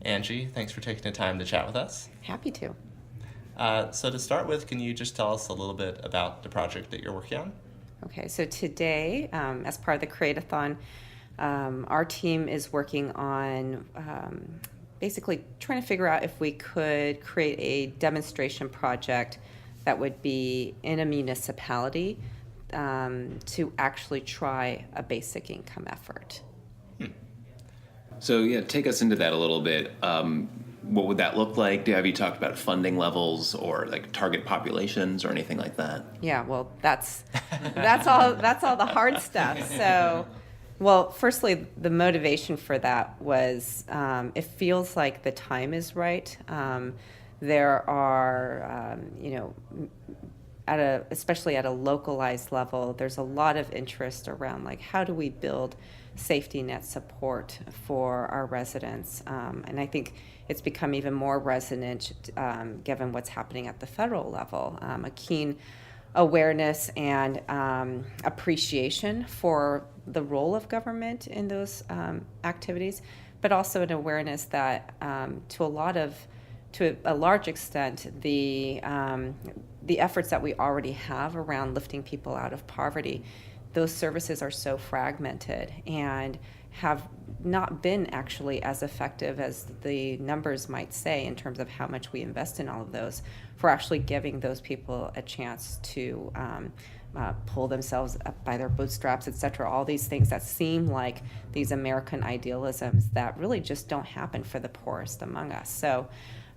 Angie, thanks for taking the time to chat with us. Happy to. So to start with, can you just tell us a little bit about the project that you're working on? Okay, so today, as part of the Create-a-thon, our team is working on basically trying to figure out if we could create a demonstration project that would be in a municipality to actually try a basic income effort. So yeah, take us into that a little bit. What would that look like? Have you talked about funding levels or like target populations or anything like that? Yeah, well, that's all the hard stuff. So, well, firstly, the motivation for that was it feels like the time is right. There are, especially at a localized level, there's a lot of interest around like how do we build safety net support for our residents, and I think it's become even more resonant given what's happening at the federal level. A keen awareness and appreciation for the role of government in those activities, but also an awareness that to a large extent, the efforts that we already have around lifting people out of poverty, those services are so fragmented and have not been actually as effective as the numbers might say in terms of how much we invest in all of those for actually giving those people a chance to pull themselves up by their bootstraps, et cetera, all these things that seem like these American idealisms that really just don't happen for the poorest among us. So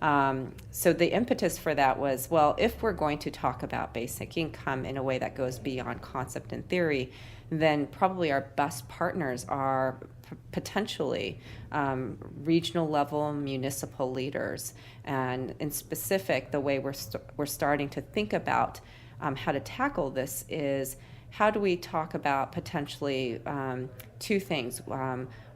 the impetus for that was, well, if we're going to talk about basic income in a way that goes beyond concept and theory, then probably our best partners are potentially regional level municipal leaders. And in specific, the way we're starting to think about how to tackle this is how do we talk about potentially two things.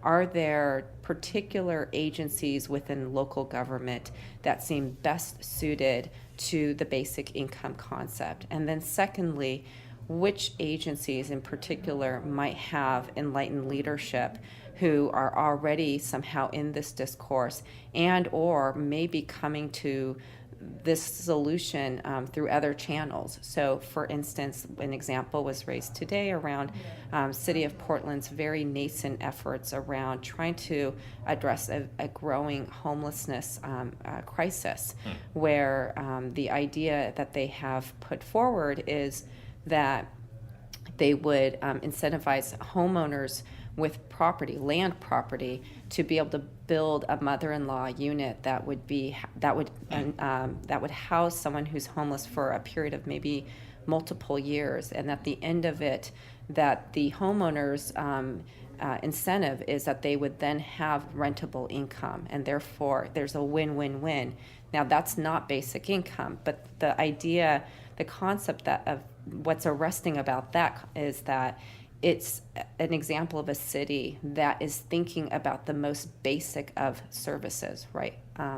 Are there particular agencies within local government that seem best suited to the basic income concept? And then secondly, which agencies in particular might have enlightened leadership who are already somehow in this discourse and or maybe coming to this solution through other channels. So for instance, an example was raised today around City of Portland's very nascent efforts around trying to address a growing homelessness crisis, where the idea that they have put forward is that they would incentivize homeowners with land property, to be able to build a mother-in-law unit that would house someone who's homeless for a period of maybe multiple years, and at the end of it, that the homeowners incentive is that they would then have rentable income, and therefore there's a win-win-win. Now that's not basic income, but the concept that of what's arresting about that is that it's an example of a city that is thinking about the most basic of services, right?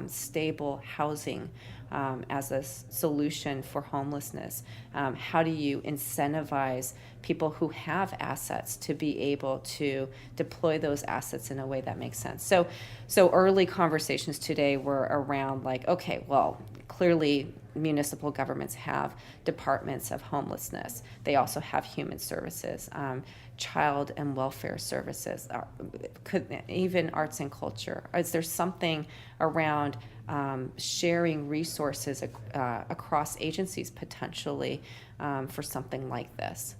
Stable housing as a solution for homelessness. How do you incentivize people who have assets to be able to deploy those assets in a way that makes sense? So early conversations today were around like, okay, well, clearly municipal governments have departments of homelessness. They also have human services, child and welfare services, even arts and culture. Is there something around sharing resources across agencies potentially for something like this?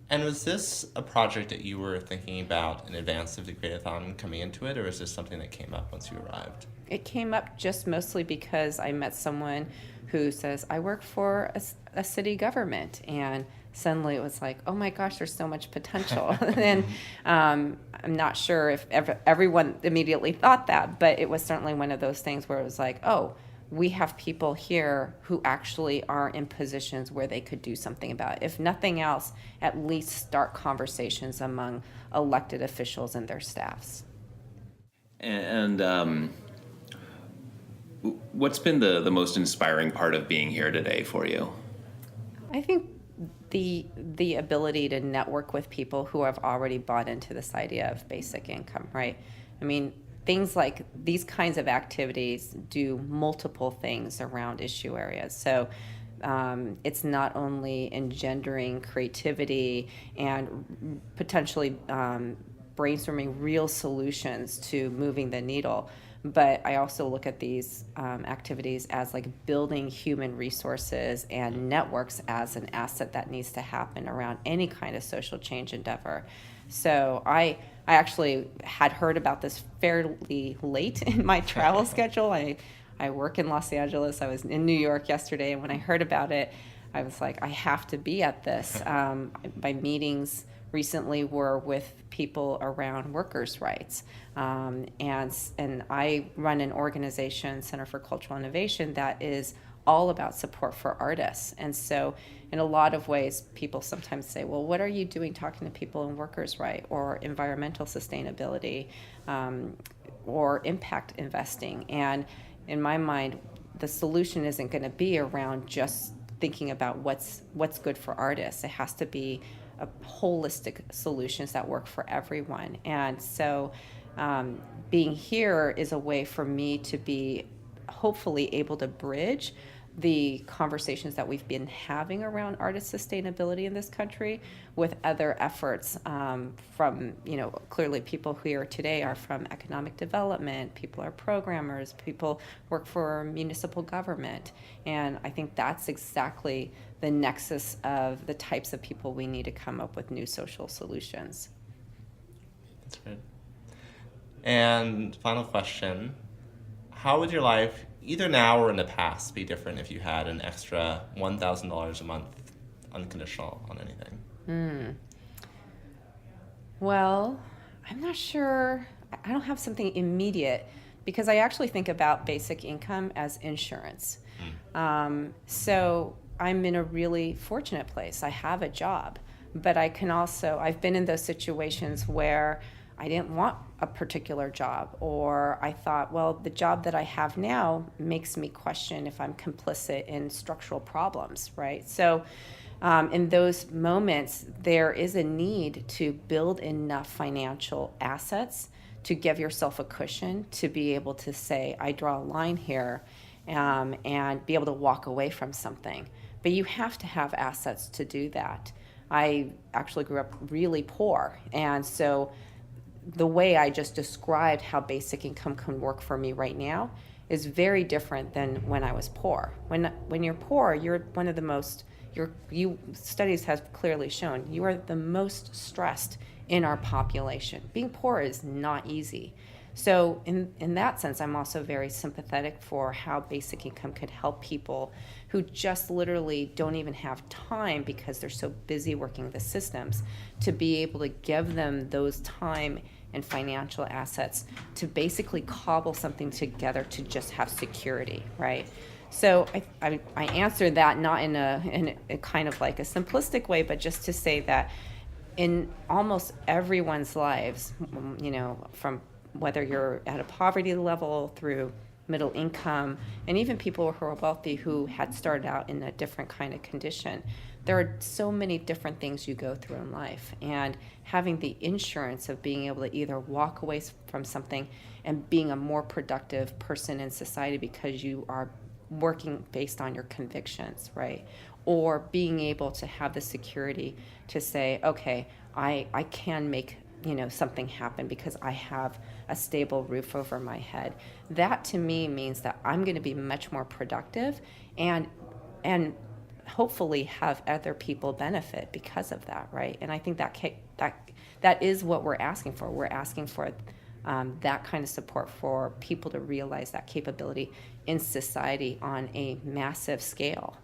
And was this a project that you were thinking about in advance of the Create-a-thon coming into it, or is this something that came up once you arrived? It came up just mostly because I met someone who says, I work for a city government, and suddenly it was like, oh my gosh, there's so much potential. And I'm not sure if everyone immediately thought that, but it was certainly one of those things where it was like, oh, we have people here who actually are in positions where they could do something about it. If nothing else, at least start conversations among elected officials and their staffs. And what's been the most inspiring part of being here today for you? I think the ability to network with people who have already bought into this idea of basic income, right? I mean, things like these kinds of activities do multiple things around issue areas. So it's not only engendering creativity and potentially brainstorming real solutions to moving the needle, but I also look at these activities as like building human resources and networks as an asset that needs to happen around any kind of social change endeavor. So I actually had heard about this fairly late in my travel schedule. I work in Los Angeles. I was in New York yesterday, and when I heard about it, I was like, I have to be at this. My meetings recently were with people around workers' rights, and I run an organization, Center for Cultural Innovation, that is all about support for artists. And so in a lot of ways, people sometimes say, well, what are you doing talking to people in workers' rights or environmental sustainability or impact investing? And in my mind, the solution isn't going to be around just thinking about what's good for artists. It has to be a holistic solutions that work for everyone. And so being here is a way for me to be hopefully able to bridge the conversations that we've been having around artist sustainability in this country with other efforts from, clearly people here today are from economic development, people are programmers, people work for municipal government. And I think that's exactly the nexus of the types of people we need to come up with new social solutions. That's great. And final question, how would your life, either now or in the past, be different if you had an extra $1,000 a month, unconditional on anything? Well, I'm not sure. I don't have something immediate because I actually think about basic income as insurance. So I'm in a really fortunate place. I have a job, but I've been in those situations where I didn't want a particular job, or I thought, well, the job that I have now makes me question if I'm complicit in structural problems, right? So in those moments, there is a need to build enough financial assets to give yourself a cushion to be able to say, I draw a line here, and be able to walk away from something. But you have to have assets to do that. I actually grew up really poor, and so the way I just described how basic income can work for me right now is very different than when I was poor. When you're poor, you're one of the most, studies have clearly shown, you are the most stressed in our population. Being poor is not easy. So in that sense, I'm also very sympathetic for how basic income could help people who just literally don't even have time because they're so busy working the systems, to be able to give them those time and financial assets to basically cobble something together to just have security, right? So I answered that not in a kind of like a simplistic way, but just to say that in almost everyone's lives, from whether you're at a poverty level through middle income, and even people who are wealthy who had started out in a different kind of condition, there are so many different things you go through in life. And having the insurance of being able to either walk away from something and being a more productive person in society because you are working based on your convictions, right? Or being able to have the security to say, okay, I can make something happen because I have a stable roof over my head. That to me means that I'm going to be much more productive and hopefully have other people benefit because of that, right? And I think that is what we're asking for. We're asking for that kind of support for people to realize that capability in society on a massive scale.